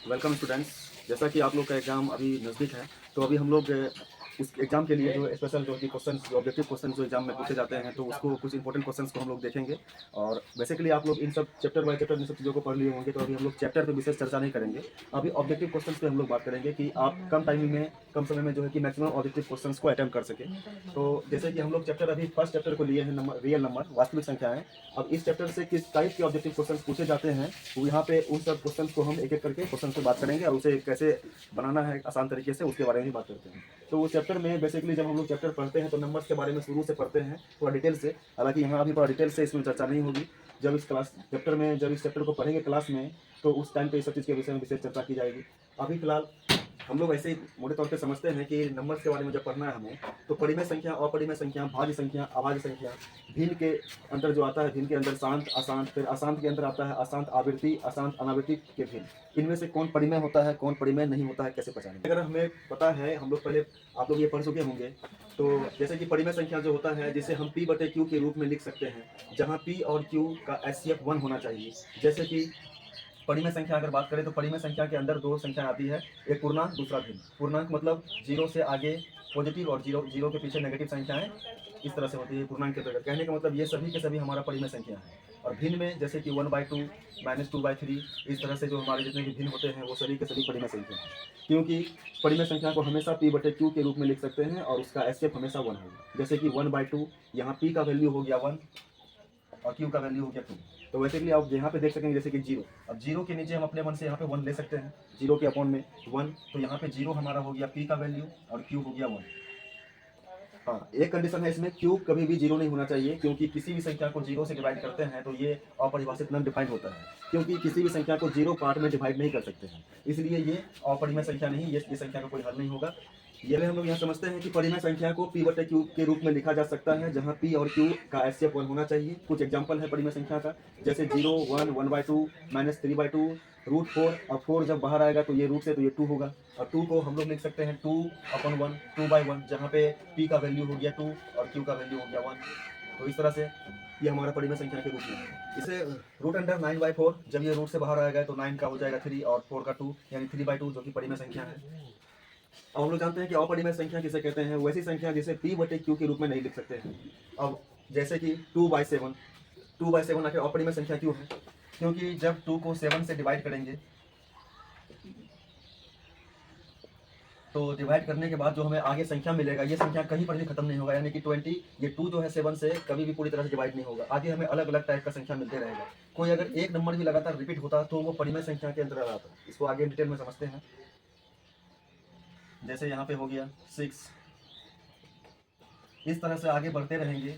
Welcome students. जैसा कि आप लोग का एग्ज़ाम अभी नज़दीक है, तो अभी हम लोग उस एग्ज़ाम के लिए जो स्पेशल जो कि क्वेश्चंस जो ऑब्जेक्टिव क्वेश्चन जो एग्ज़ाम में पूछे जाते हैं, तो उसको कुछ इंपॉर्टेंट क्वेश्चंस को हम लोग देखेंगे। और बेसिकली आप लोग इन सब चैप्टर बाय चैप्टर इन सब चीज़ों को पढ़ लिए होंगे, तो अभी हम लोग चैप्टर पे विशेष चर्चा नहीं करेंगे। अभी ऑब्जेक्टिव क्वेश्चंस पे हम लोग बात करेंगे कि आप कम टाइमिंग में, कम समय में जो है कि मैक्सिमम ऑब्जेक्टिव क्वेश्चंस को अटेम्प्ट कर सकें। तो जैसे कि हम लोग चैप्टर अभी फर्स्ट चैप्टर को लिए हैं, नंबर रियल नंबर वास्तविक संख्याएँ। अब इस चैप्टर से किस टाइप के ऑब्जेक्टिव क्वेश्चंस पूछे जाते हैं, वो यहाँ पे उन सब क्वेश्चंस को हम एक-एक करके क्वेश्चन पे बात करेंगे और उसे कैसे बनाना है आसान तरीके से, उसके बारे में भी बात करते हैं। तो उस चैप्टर में बेसिकली जब हम लोग चैप्टर पढ़ते हैं, तो नंबर्स के बारे में शुरू से पढ़ते हैं थोड़ा डिटेल से। हालाँकि यहाँ अभी थोड़ा डिटेल से इसमें चर्चा नहीं होगी। जब इस चैप्टर को पढ़ेंगे क्लास में, तो उस टाइम पे इस सब चीज़ के विषय में विशेष चर्चा की जाएगी। अभी फिलहाल हम लोग ऐसे ही मोटे तौर पे समझते हैं कि नंबर्स के बारे में जब पढ़ना है हमें, तो परिमेय संख्या, अपरिमेय संख्या, भाज्य संख्या, अभाज्य संख्या, भिन्न के अंदर जो आता है, भिन्न के अंदर शांत, अशांत, फिर अशांत के अंदर आता है अशांत आवृत्ति, अशांत अनावृत्ति के भिन्न। इनमें से कौन परिमेय होता है, कौन परिमेय नहीं होता है, कैसे पहचानें? अगर हमें पता है, हम लोग पहले आप लोग ये पढ़ चुके होंगे, तो जैसे कि परिमेय संख्या जो होता है, जिसे हम P/Q के रूप में लिख सकते हैं, जहाँ P और Q का HCF 1 होना चाहिए। जैसे कि परिमेय संख्या अगर बात करें, तो परिमेय संख्या के अंदर दो संख्या आती है, एक पूर्णांक, दूसरा भिन्न। पूर्णांक मतलब 0 से आगे पॉजिटिव और 0 के पीछे नेगेटिव संख्याएं इस तरह से होती है पूर्णांक के अंतर्गत। कहने का मतलब ये सभी के सभी हमारा परिमेय संख्या है। और भिन्न में जैसे कि 1/2 -2/3 इस तरह से जो हमारे जितने भी भिन्न होते हैं, वो सभी के सभी परिमेय संख्या हैं। क्योंकि परिमेय संख्या को हमेशा P/Q के रूप में लिख सकते हैं और उसका HCF हमेशा 1 होगा। जैसे कि 1/2 यहाँ P का वैल्यू हो गया 1 और Q का वैल्यू हो गया 2। तो वैसे के लिए आप यहाँ पे देख सकेंगे जैसे कि 0। अब 0 के नीचे हम अपने मन से यहाँ पे 1 ले सकते हैं, 0 के अपॉन में 1। तो यहाँ पे 0 हमारा हो गया P का वैल्यू और Q हो गया 1। हाँ, एक कंडीशन है इसमें, Q कभी भी 0 नहीं होना चाहिए, क्योंकि किसी भी संख्या को 0 से डिवाइड करते हैं तो ये अपरिभाषित नॉन डिफाइंड होता है, क्योंकि किसी भी संख्या को 0 पार्ट में डिवाइड नहीं कर सकते हैं। इसलिए ये अपरिमेय संख्या नहीं, ये संख्या का कोई हल नहीं होगा। ये हम लोग यहाँ समझते हैं कि परिमेय संख्या को P/Q के रूप में लिखा जा सकता है, जहाँ P और Q का HCF 1 होना चाहिए। कुछ एग्जांपल है परिमेय संख्या का, जैसे 0, 1, 1/2, -3/2, √4। और 4 जब बाहर आएगा तो ये रूट से, तो ये 2 होगा। और 2 को हम लोग लिख सकते हैं 2/1, 2/1, जहाँ पे P का वैल्यू हो गया 2 और Q का वैल्यू हो गया 1। तो इस तरह से ये हमारा परिमेय संख्या के रूप में है। इसे √9/4, जब ये रूट से बाहर आएगा तो 9 का हो जाएगा 3 और 4 का 2, यानी 3/2, जो कि परिमेय संख्या है। अब हम लोग जानते हैं कि अपरिमेय संख्या किसे कहते हैं, वैसी संख्या जिसे P/Q के रूप में नहीं लिख सकते हैं। अब जैसे कि 2/7, 2/7 आखिर अपरिमेय संख्या क्यों है? क्योंकि जब 2 को 7 से डिवाइड करेंगे, तो डिवाइड करने के बाद जो हमें आगे संख्या मिलेगा, ये संख्या कहीं पर भी खत्म नहीं होगा, यानी कि 20, ये 2 जो है 7 से कभी भी पूरी तरह से डिवाइड नहीं होगा। आगे हमें अलग अलग टाइप का संख्या मिलते रहेगा। कोई अगर एक नंबर भी लगातार रिपीट होता तो वो परिमेय संख्या के अंदर आता। इसको आगे डिटेल में समझते हैं। जैसे यहाँ पे हो गया 6। इस तरह से आगे बढ़ते रहेंगे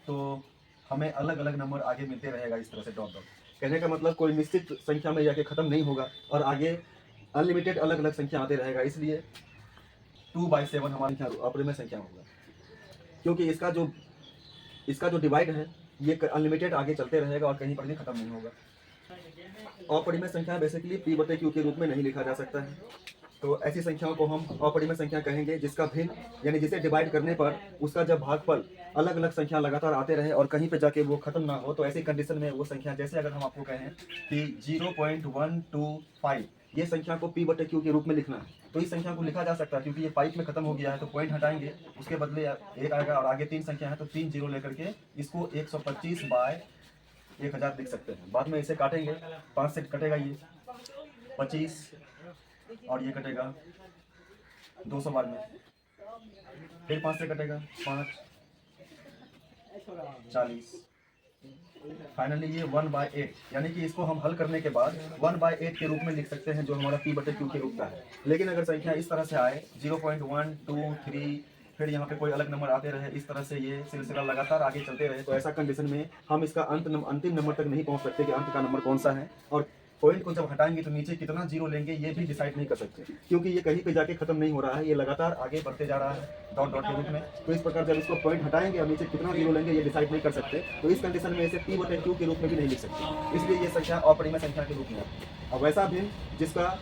तो हमें अलग अलग नंबर आगे मिलते रहेगा, इस तरह से डॉट डॉट। कहने का मतलब कोई निश्चित संख्या में जाके खत्म नहीं होगा और आगे अनलिमिटेड अलग अलग संख्या आते रहेगा। इसलिए 2/7 हमारी अपरिमेय संख्या होगा, क्योंकि इसका जो डिवाइड है, ये अनलिमिटेड आगे चलते रहेगा और कहीं पर भी खत्म नहीं होगा। अपरिमेय संख्या बेसिकली P/Q के रूप में नहीं लिखा जा सकता है। तो ऐसी संख्याओं को हम अपरिमेय संख्या कहेंगे, जिसका भिन्न, यानी जिसे डिवाइड करने पर उसका जब भागफल अलग अलग संख्या लगातार आते रहे और कहीं पे जाके वो खत्म ना हो, तो ऐसी कंडीशन में वो संख्या, जैसे अगर हम आपको कहें कि 0.125, ये संख्या को P/Q के रूप में लिखना है, तो इस संख्या को लिखा जा सकता है। क्योंकि ये 5 में खत्म हो गया है, तो पॉइंट हटाएंगे, उसके बदले 1 आएगा और आगे 3 संख्या है, तो 3 जीरो लेकर के इसको 125/1000 लिख सकते हैं। बाद में इसे काटेंगे, 5 से कटेगा ये 25 और ये कटेगा 200 बार में, फिर 5 से कटेगा 5, 40, फाइनली ये 1/8, यानी कि इसको हम हल करने के बाद 1/8 के रूप में लिख सकते हैं, जो हमारा P/Q के रूप का है। लेकिन अगर संख्या इस तरह से आए 0.1, 2, 3, फिर यहाँ पे कोई अलग नंबर आते रहे, इस तरह से ये सिलसिला लगातार आगे चलते रहे, तो ऐसा कंडीशन में हम इसका अंतिम नंबर तक नहीं पहुँच सकते कि अंत का नंबर कौन सा है। और पॉइंट को जब हटाएंगे तो नीचे कितना जीरो लेंगे ये भी डिसाइड नहीं कर सकते, क्योंकि ये कहीं पे जाके खत्म नहीं हो रहा है, ये लगातार आगे बढ़ते जा रहा है डॉट डॉट के रूप में। तो इस प्रकार जब इसको पॉइंट हटाएंगे और नीचे कितना जीरो लेंगे ये डिसाइड नहीं कर सकते, तो इस कंडीशन में इसे P/Q के रूप में भी नहीं लिख सकते। इसलिए ये संख्या अपरिमेय संख्या के रूप में है। अब वैसा भी जिसका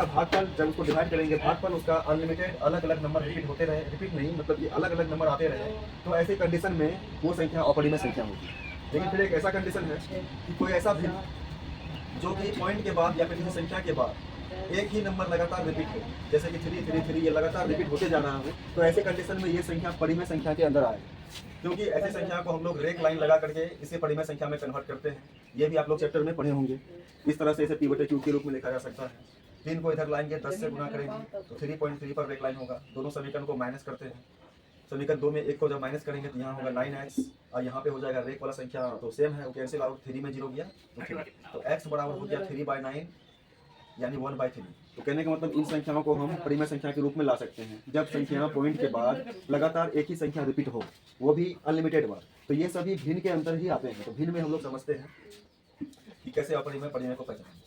भागफल, जब उसको डिवाइड करेंगे, भागफल उसका अनलिमिटेड अलग अलग नंबर रिपीट होते रहे, रिपीट नहीं मतलब ये अलग अलग नंबर आते रहे, तो ऐसी कंडीशन में वो संख्या अपरिमेय संख्या होगी। लेकिन फिर एक ऐसा कंडीशन है कि कोई ऐसा भी जो कि पॉइंट के बाद या फिर किसी संख्या के बाद एक ही नंबर लगातार रिपीट हो, जैसे कि 333 ये लगातार रिपीट होते जा रहा हो, तो ऐसे कंडीशन में ये संख्या परिमेय संख्या के अंदर आएगी, क्योंकि ऐसी संख्या को हम लोग रेक लाइन लगा करके इसे परिमेय संख्या में कन्वर्ट करते हैं। ये भी आप लोग चैप्टर में पढ़े होंगे। इस तरह से इसे P/Q के रूप में लिखा जा सकता है। 3 को इधर लाएंगे, 10 से गुना करेंगे तो 3.3 पर रेक लाइन होगा। दोनों समीकरण को माइनस करते हैं। समीकरण 2 में 1 को जब माइनस करेंगे तो यहाँ होगा 9x और यहाँ पे हो जाएगा रेक वाला संख्या तो सेम है, वो कैंसिल आउट, 3 में 0 गया तो x बराबर हो गया 3/9 यानी 1/3। तो कहने का मतलब इन संख्याओं को हम परिमेय संख्या के रूप में ला सकते हैं जब संख्या पॉइंट के बाद लगातार एक ही संख्या रिपीट हो, वो भी अनलिमिटेड बार। तो ये सभी भिन्न के अंदर ही आते हैं। तो भिन्न में हम लोग समझते हैं कि कैसे अपरिमेय परिमेय को पहचानें।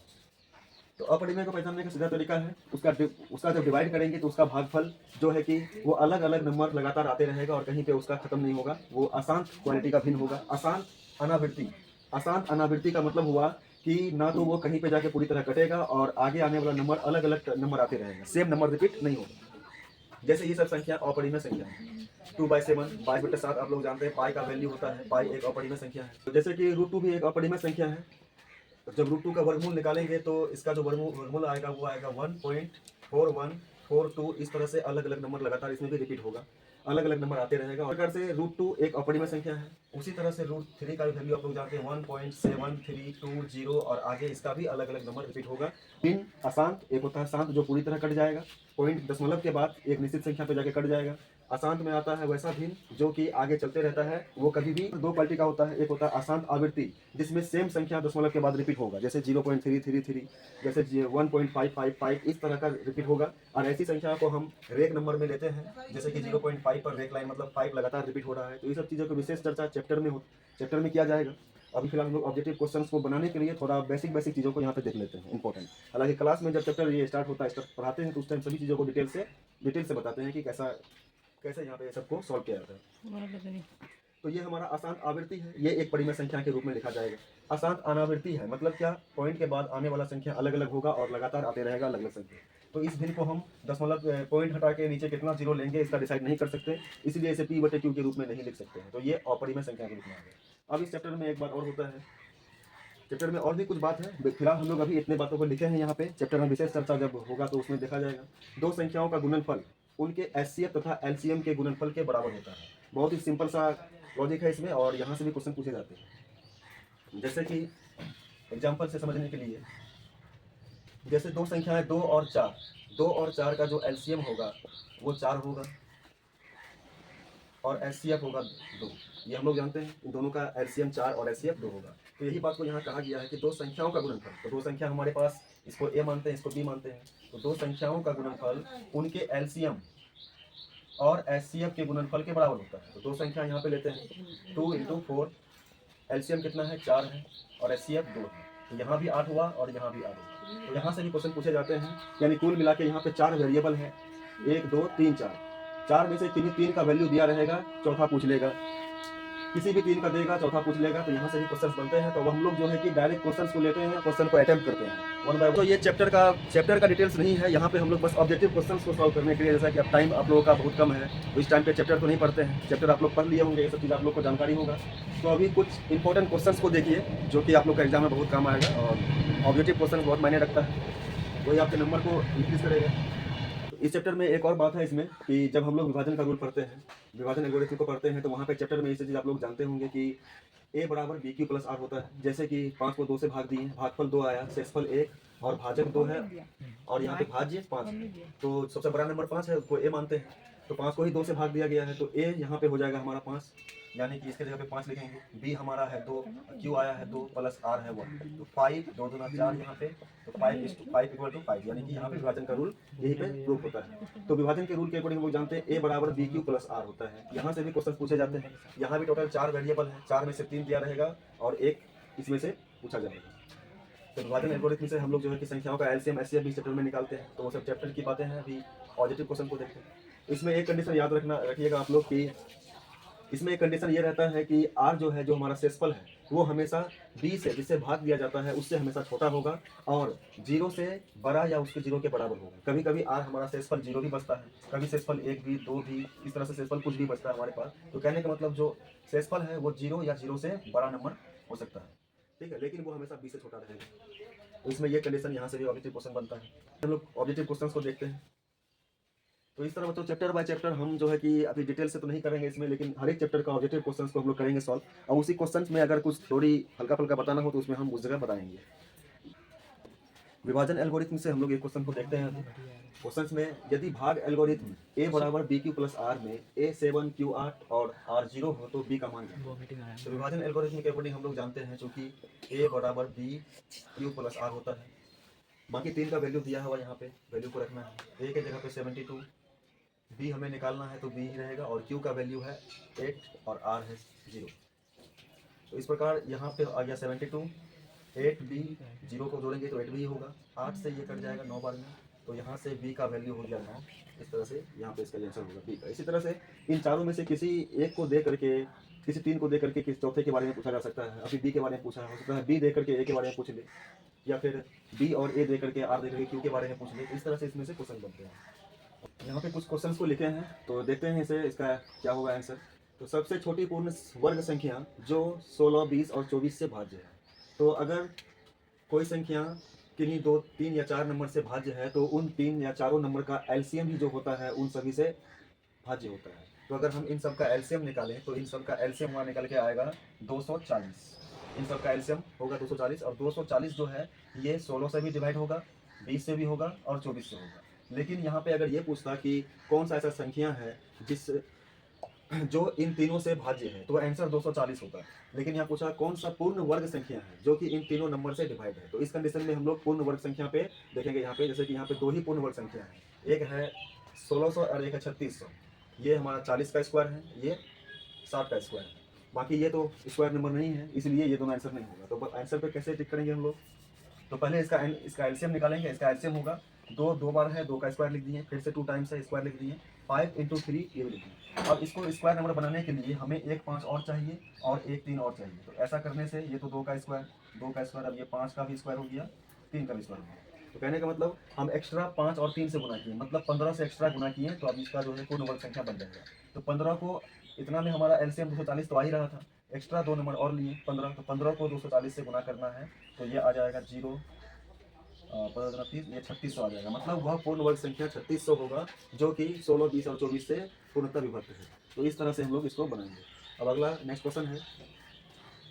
तो अपरिमेय को पहचानने का सीधा तरीका है उसका जब डिवाइड करेंगे तो उसका भागफल जो है कि वो अलग अलग नंबर लगातार आते रहेगा और कहीं पे उसका खत्म नहीं होगा। वो अशांत क्वालिटी का भिन्न होगा। अशांत अनावृत्ति का मतलब हुआ कि ना तो वो कहीं पे जाके पूरी तरह कटेगा और आगे आने वाला नंबर अलग अलग नंबर आते रहेगा, सेम नंबर रिपीट नहीं होगा। जैसे ये सब संख्या अपरिमेय संख्या है। 2/7 22/7 आप लोग जानते हैं पाई का वैल्यू होता है। पाई एक अपरिमेय संख्या है। तो जैसे कि √2 भी एक अपरिमेय संख्या है। तो जब √2 का वर्गमूल निकालेंगे तो इसका जो वर्गमूल आएगा वो आएगा 1.4142। इस तरह से अलग अलग नंबर लगातार इसमें भी रिपीट होगा, अलग अलग नंबर आते रहेगा। और प्रकार से √2 एक अपरिमेय संख्या है। उसी तरह से √3 का वैल्यू आप लोग जानते हैं 1.7320 और आगे इसका भी अलग अलग नंबर रिपीट होगा। 3 अशांत, एक होता है शांत जो पूरी तरह कट जाएगा, पॉइंट दशमलव के बाद एक निश्चित संख्या पे जाके कट जाएगा। अशांत में आता है वैसा भिन्न जो कि आगे चलते रहता है, वो कभी भी दो क्वालिटी का होता है। एक होता है अशांत आवृत्ति जिसमें सेम संख्या दशमलव के बाद रिपीट होगा, जैसे 0.333, जैसे 1.555, इस तरह का रिपीट होगा। और ऐसी संख्या को हम रेक नंबर में लेते हैं, जैसे कि 0.5 पर रेक लाइन मतलब 5 लगातार रिपीट हो रहा है। तो ये सब चीज़ों की विशेष चर्चा चैप्टर में किया जाएगा। अभी फिलहाल हम लोग ऑब्जेक्टिव क्वेश्चंस को बनाने के लिए थोड़ा बेसिक चीज़ों को यहाँ पे देख लेते हैं, इंपॉर्टेंट। हालांकि क्लास में जब चैप्टर ये स्टार्ट होता है, पढ़ाते हैं तो उस टाइम सभी चीज़ों को डिटेल से बताते हैं कि कैसे यहाँ पे सबको सॉल्व किया जाता है। तो ये हमारा अशांत आवृत्ति है, ये एक परिमेय संख्या के रूप में लिखा जाएगा। अशांत अनावृत्ति है मतलब क्या, पॉइंट के बाद आने वाला संख्या अलग अलग होगा और लगातार आते रहेगा अलग अलग संख्या। तो इस भिन्न को हम दशमलव पॉइंट हटा के नीचे कितना जीरो लेंगे इसका डिसाइड नहीं कर सकते, इसलिए इसे P/Q के रूप में नहीं लिख सकते हैं। तो ये अपरिमेय संख्या के रूप में आ गया। अब इस चैप्टर में एक बात और होता है, चैप्टर में और भी कुछ बात है, फिलहाल हम लोग अभी इतने बातों को लिखे हैं यहाँ पे। चैप्टर में विशेष चर्चा जब होगा तो उसमें देखा जाएगा। दो संख्याओं का गुणनफल उनके HCF तथा LCM के गुणनफल के बराबर होता है। बहुत ही सिंपल सा लॉजिक है इसमें और यहाँ से भी क्वेश्चन पूछे जाते हैं। जैसे कि एग्जाम्पल से समझने के लिए, जैसे दो संख्याएं 2 और 4 का जो LCM होगा वो 4 होगा और HCF होगा 2। ये हम लोग जानते हैं, इन दोनों का LCM 4 और HCF 2 होगा। तो यही बात को यहाँ कहा गया है कि दो संख्याओं का गुणनफल। तो दो संख्या हमारे पास, इसको A मानते हैं, इसको B मानते हैं। तो दो संख्याओं का गुणनफल उनके LCM और HCF के गुणनफल के बराबर होता है। तो दो संख्या यहाँ पे लेते हैं, 2 × 4, LCM कितना है 4 है और HCF 2 है। तो यहाँ भी 8 हुआ और यहाँ भी 8 हुआ। तो यहाँ से भी क्वेश्चन पूछे जाते हैं, यानी कुल मिला के यहाँ पे 4 वेरिएबल है, 1 2 3 4 में से तीन का वैल्यू दिया रहेगा, चौथा पूछ लेगा, किसी भी 3 का देगा, चौथा पूछ लेगा। तो यहाँ से भी क्वेश्चन बनते हैं। तो हम लोग जो है कि डायरेक्ट क्वेश्चन को लेते हैं, क्वेश्चन को अटेम्प्ट करते हैं 1 बाय 1। तो ये चैप्टर का डिटेल्स नहीं है, यहाँ पे हम लोग बस ऑब्जेक्टिव क्वेश्चन को सॉल्व करने के लिए, जैसा कि अब टाइम आप लोगों का बहुत कम है तो इस टाइम पे चैप्टर तो नहीं पढ़ते हैं। चैप्टर आप लोग पढ़ लिए होंगे, ये सब चीज़ आप लोग को जानकारी होगा। तो अभी कुछ इंपॉर्टेंट क्वेश्चन को देखिए जो कि आप लोग का एग्जाम में बहुत काम आएगा और ऑब्जेक्टिव क्वेश्चन बहुत मायने रखता है, वही आपके नंबर को इंक्रीज करेगा। इस चैप्टर में एक और बात है इसमें कि जब हम लोग विभाजन का रूल पढ़ते हैं, विभाजन एल्गोरिथम को पढ़ते हैं, तो वहाँ पे चैप्टर में ये चीज़ आप लोग जानते होंगे कि A बराबर BQ + R होता है। जैसे कि 5 को 2 से भाग दिए, भागफल 2 आया, शेषफल 1 और भाजक 2 है और यहाँ पे भाज्य 5 है। तो सबसे बड़ा नंबर 5 है, उसको A मानते हैं। तो 5 को ही 2 से भाग दिया गया है, तो A यहाँ पे हो जाएगा हमारा 5, यानी कि इसके जगह पे 5 लिखेंगे। B हमारा है 2, Q आया है 2 + R है 1, तो 5 2 दूना 4 यहाँ पे, तो 5 = 5, यानी कि यहाँ पे विभाजन का रूल यही पे प्रूफ होता है। तो विभाजन के रूल के अकॉर्डिंग हम लोग जानते हैं A बराबर BQ + R होता है। यहाँ से भी क्वेश्चन पूछे जाते हैं। यहाँ भी टोटल 4 वेरिएबल है, 4 में से 3 दिया रहेगा और 1 इसमें से पूछा जाएगा। तो विभाजन एल्गोरिथम से हम लोग जो है कि संख्याओं का LCM HCF भी चैप्टर में निकालते हैं। तो वो सब चैप्टर की बातें हैं। अभी पॉजिटिव क्वेश्चन को देखते हैं। इसमें एक कंडीशन याद रखिएगा आप लोग कि इसमें एक कंडीशन ये रहता है कि R जो है, जो हमारा शेषफल है, वो हमेशा B से जिससे भाग दिया जाता है उससे हमेशा छोटा होगा और 0 से बड़ा या उसके 0 के बराबर होगा। कभी कभी R हमारा शेषफल 0 भी बचता है, कभी शेषफल 1 भी 2 भी, इस तरह से शेषफल कुछ भी बचता है हमारे पास। तो कहने का मतलब जो शेषफल है वो 0 या 0 से बड़ा नंबर हो सकता है, ठीक है, लेकिन वो हमेशा B से छोटा रहेगा। तो इसमें ये कंडीशन यहाँ से भी ऑब्जेक्टिव क्वेश्चन बनता है। हम लोग ऑब्जेक्टिव क्वेश्चन को देखते हैं। तो इस तरह बच्चों चैप्टर बाय चैप्टर हम जो है कि अभी डिटेल से तो नहीं करेंगे इसमें, लेकिन हर एक चैप्टर का ऑब्जेक्टिव क्वेश्चंस को हम लोग करेंगे सॉल्व, और उसी क्वेश्चंस में अगर कुछ थोड़ी हल्का फुल्का बताना हो तो उसमें हम उस जगह बताएंगे। विभाजन एल्गोरिथम से हम लोग एक क्वेश्चन को देखते हैं। क्वेश्चंस में यदि भाग एल्गोरिथम a बराबर बी क्यू प्लस आर में a 7 q 8 और r 0 हो तो b का मान क्या है। तो विभाजन एल्गोरिथम के अकॉर्डिंग हम लोग जानते हैं चूंकि a बराबर b q प्लस r होता है, बाकी तीन का वैल्यू दिया हुआ यहाँ पे, वैल्यू को रखना है। a के जगह पे 72, b हमें निकालना है तो b ही रहेगा, और q का वैल्यू है 8 और r है 0। तो इस प्रकार यहाँ पे आ गया 72, 8b 0 को जोड़ेंगे तो 8b होगा, 8 से ये कट जाएगा 9 बार में, तो यहाँ से b का वैल्यू हो गया 9। इस तरह से यहाँ पे इसका आंसर होगा b का। इसी तरह से इन चारों में से किसी एक को दे करके, किसी तीन को दे करके किसी चौथे के बारे में पूछा जा सकता है। अभी b के बारे में पूछा है, हो सकता है b दे करके a के बारे में पूछ ले, या फिर b और a दे करके r दे करके q के बारे में पूछ ले। इस तरह से इसमें से क्वेश्चन बनते हैं। यहाँ पे कुछ क्वेश्चन को लिखे हैं तो देखते हैं इसे, इसका क्या होगा आंसर। तो सबसे छोटी पूर्ण वर्ग संख्या जो 16, 20 और 24 से भाज्य है। तो अगर कोई संख्या किन्हीं 2, 3 या 4 नंबर से भाज्य है तो उन 3 या चारों नंबर का एलसीएम ही जो होता है उन सभी से भाज्य होता है। तो अगर हम इन सब का एलसीएम निकालें तो इन सब का एलसीएम हमारा निकल के आएगा 240। इन सब का एलसीएम होगा 240, और 240 जो है ये 16 से भी डिवाइड होगा, 20 से भी होगा और 24 से होगा। लेकिन यहाँ पे अगर ये पूछता कि कौन सा ऐसा संख्या है जिस जो इन तीनों से भाज्य है, तो आंसर 240 होगा। लेकिन यहाँ पूछा कौन सा पूर्ण वर्ग संख्या है जो कि इन तीनों नंबर से डिवाइड है। तो इस कंडीशन में हम लोग पूर्ण वर्ग संख्या पे देखेंगे। यहाँ पे जैसे कि यहाँ पे दो ही पूर्ण वर्ग संख्या है, एक है 1600 और एक है 3600। ये हमारा 40 का स्क्वायर है, ये 60 का स्क्वायर है। बाकी ये तो स्क्वायर नंबर नहीं है, इसलिए ये दोनों आंसर नहीं होगा। तो आंसर पे कैसे टिक करेंगे हम लोग। तो पहले इसका एलसीएम निकालेंगे। इसका एलसीएम होगा दो बार है, 2 का स्क्वायर लिख दिए, फिर से 2 टाइम्स है, स्क्वायर लिख दिए, 5 × 3 ये लिख दिए। अब इसको स्क्वायर नंबर बनाने के लिए हमें एक 5 और चाहिए और एक 3 और चाहिए। तो ऐसा करने से ये तो 2 का स्क्वायर, अब ये 5 का भी स्क्वायर हो गया, 3 का भी स्क्वायर हो गया। तो कहने का मतलब हम एक्स्ट्रा 5 और 3 से गुना किए, मतलब 15 से एक्स्ट्रा गुना किए, तो अब इसका जो है पूर्ण वर्ग संख्या बन जाएगा। तो 15 को इतना में हमारा एलसीएम 240 तो आ ही रहा था, एक्स्ट्रा 2 नंबर और लिए 15, तो 15 को 240 से गुना करना है तो ये आ जाएगा 0, 15 30, ये 3600 आ जाएगा। मतलब वह पूर्ण वर्ग संख्या 3600 होगा जो कि 16, 20 और 24 से पूर्णतः विभक्त है। तो इस तरह से हम लोग इसको बनाएंगे। अब अगला नेक्स्ट क्वेश्चन है,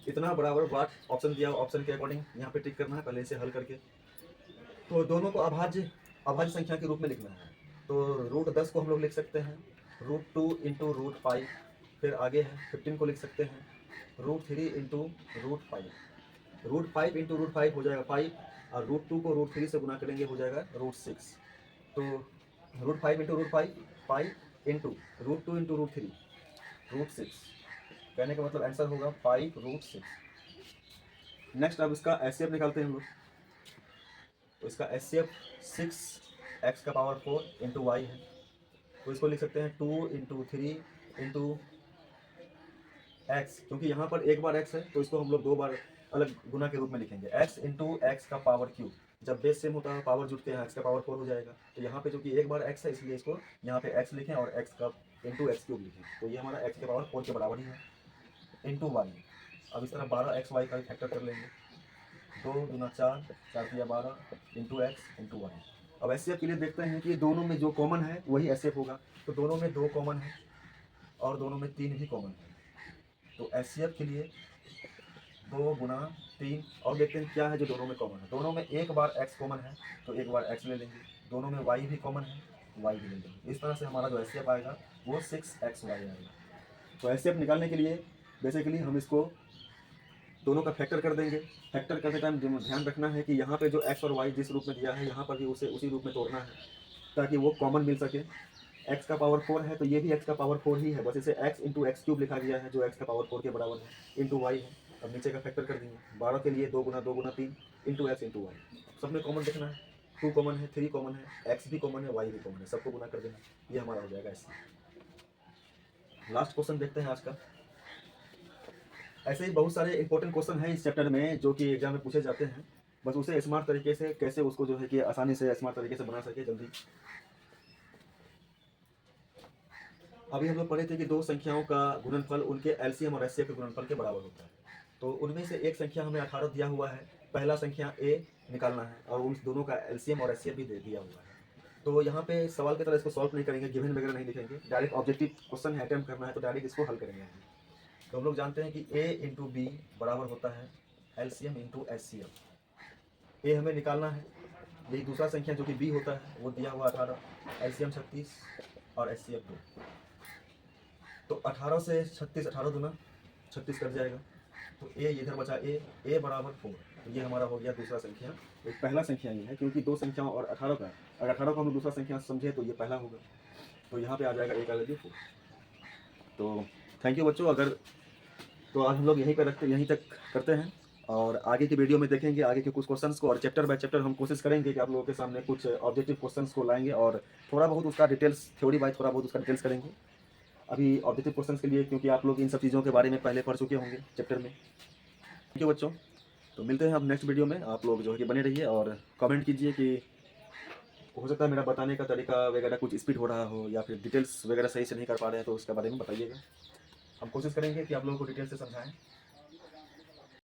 इतना बराबर बाट ऑप्शन दिया, ऑप्शन के अकॉर्डिंग यहाँ पे टिक करना है पहले इसे हल करके। तो दोनों को अभाज्य संख्या के रूप में लिखना है। तो √10 को हम लोग लिख सकते हैं √2 × √5, फिर आगे है 15 को लिख सकते हैं √3 × √5, √5 × √5 हो जाएगा 5, और √2 को √3 से गुना करेंगे हो जाएगा √6। तो √5 × √5 5 × √2 × √3 √6, कहने का मतलब आंसर होगा 5√6। नेक्स्ट अब इसका एचसीएफ निकालते हैं हम लोग। तो इसका एचसीएफ 6x का पावर 4 × y है। तो इसको लिख सकते हैं 2 × 3 × x, क्योंकि यहाँ पर एक बार x है तो इसको हम लोग 2 बार अलग गुना के रूप में लिखेंगे, x × x का पावर क्यूब। जब बेस सेम होता है पावर जुड़ते हैं, x का पावर 4 हो जाएगा। तो यहाँ पे जो कि एक बार x है इसलिए इसको यहाँ पे x लिखें और x का × x क्यूब लिखें, तो ये हमारा x के पावर 4 के बराबर ही है × y। अब इस तरह 12xy का फैक्टर कर लेंगे, 2 × 4, 4 × 12 × x × y। अब एचसीएफ के लिए देखते हैं कि दोनों में जो कॉमन है वही एचसीएफ होगा। तो दोनों में 2 कॉमन है और दोनों में 3 भी कॉमन है। तो एचसीएफ के लिए 2 × 3, और देखते हैं क्या है जो दोनों में कॉमन है। दोनों में एक बार x कॉमन है तो एक बार x ले लेंगे, दोनों में y भी कॉमन है, y भी ले लेंगे। इस तरह से हमारा जो एचसीएफ आएगा वो 6xy आएगा। तो एचसीएफ निकालने के लिए बेसिकली हम इसको दोनों का फैक्टर कर देंगे। फैक्टर करते टाइम ध्यान रखना है कि यहाँ पे जो x और y जिस रूप में दिया है यहाँ पर भी उसे उसी रूप में तोड़ना है ताकि वो कॉमन मिल सके। x का पावर 4 है तो ये भी x का पावर 4 ही है, बस इसे x × x³ लिखा गया है जो x का पावर 4 के बराबर है, × y है। अब नीचे का फैक्टर कर देंगे, 12 के लिए 2 × 2 × 3 × x × y। सब में कॉमन देखना है, 2 कॉमन है, 3 कॉमन है, x भी कॉमन है, y भी कॉमन है, सबको गुना कर देना, ये हमारा हो जाएगा ऐसा। लास्ट क्वेश्चन देखते हैं आज का। ऐसे ही बहुत सारे इंपॉर्टेंट क्वेश्चन हैं इस चैप्टर में जो कि एग्जाम में पूछे जाते हैं, बस उसे स्मार्ट तरीके से कैसे उसको जो है कि आसानी से स्मार्ट तरीके से बना सके जल्दी। अभी हम लोग पढ़े थे कि दो संख्याओं का गुणनफल उनके एलसीएम और एचसीएफ के गुणनफल के बराबर होता है। तो उनमें से एक संख्या हमें 18 दिया हुआ है, पहला संख्या a निकालना है और उन दोनों का एलसीएम और एचसीएफ भी दे दिया हुआ है। तो यहाँ पे सवाल की तरह इसको सॉल्व नहीं करेंगे, गिवन वगैरह नहीं लिखेंगे, डायरेक्ट ऑब्जेक्टिव क्वेश्चन है, अटेम्प्ट करना है तो डायरेक्ट इसको हल करेंगे। तो हम लोग जानते हैं कि a इंटू बी बराबर होता है एलसीएम इंटू एचसीएफ। ए हमें निकालना है, यही दूसरा संख्या जो कि बी होता है वो दिया हुआ 18, एलसीएम 36 और एचसीएफ 2। तो 18 से 36, 18 दूना 36 कट जाएगा, तो ए इधर बचा ए बराबर 4। तो ये हमारा हो गया दूसरा संख्या। एक पहला संख्या ये है क्योंकि दो संख्याओं और 18 का, अगर 18 को हम दूसरा संख्या समझे तो ये पहला होगा, तो यहाँ पे आ जाएगा ए का वैल्यू 4। तो थैंक यू बच्चों। अगर तो आज हम लोग यहीं पर रखते, यहीं तक करते हैं और आगे की वीडियो में देखेंगे आगे के कुछ क्वेश्चंस को, और चैप्टर बाय चैप्टर हम कोशिश करेंगे कि आप लोगों के सामने कुछ ऑब्जेक्टिव क्वेश्चंस को लाएंगे और थोड़ा बहुत उसका डिटेल्स, थ्योरी बाय थोड़ा बहुत उसका डिटेल्स करेंगे। अभी ऑब्जेक्टिव क्वेश्चंस के लिए क्योंकि आप लोग इन सब चीज़ों के बारे में पहले पढ़ चुके होंगे चैप्टर में। थैंक यू बच्चों। तो मिलते हैं अब नेक्स्ट वीडियो में। आप लोग जो है कि बने रहिए और कमेंट कीजिए कि हो सकता है मेरा बताने का तरीका वगैरह कुछ स्पीड हो रहा हो या फिर डिटेल्स वगैरह सही से नहीं कर पा रहे हैं, तो उसके बारे में बताइएगा। हम कोशिश करेंगे कि आप लोगों को डिटेल से समझाएं।